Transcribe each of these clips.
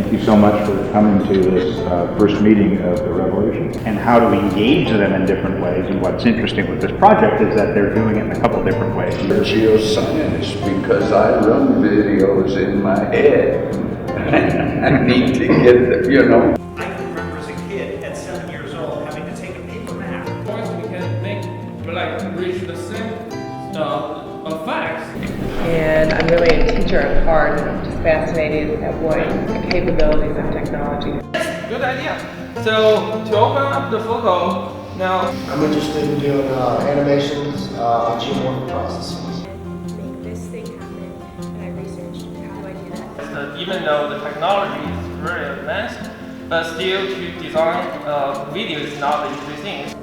Thank you so much for coming to this first meeting of the Revolution. And how to engage them in different ways. And what's interesting with this project is that they're doing it in a couple different ways. Geoscience, because I run videos in my head. I need to get it, you know. I can remember as a kid at 7 years old having to take a paper map. Once we can reach the same of facts. And I'm really a teacher at heart, and I'm just fascinated at what the capabilities of technology. Good idea. So to open up the photo now. I'm interested in doing animations on geomorphic processes. Make this thing happen, and I researched how do I do that. Even though the technology is very advanced, but still to design video is not the easy thing.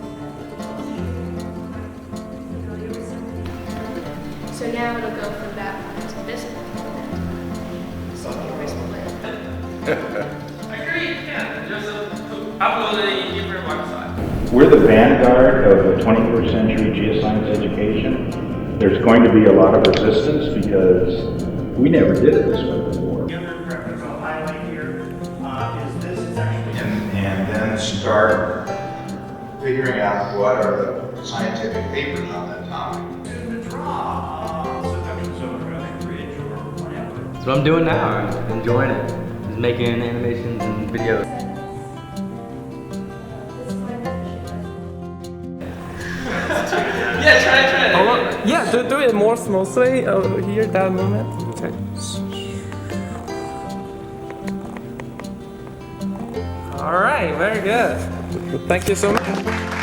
So now it'll go from that point to this point. So here's the plan. I agree, yeah. Just upload it in different websites. We're the vanguard of the 21st century geoscience education. There's going to be a lot of resistance because we never did it this way before. The other reference I'll highlight here is this. It's actually and then start figuring out what are the scientific papers on that topic. to draw seductions over a bridge or whatever. That's what I'm doing now. I'm enjoying it. Just making animations and videos. Yeah, try it. Yeah, do it more smoothly over here, that moment. Okay. All right, very good. Thank you so much.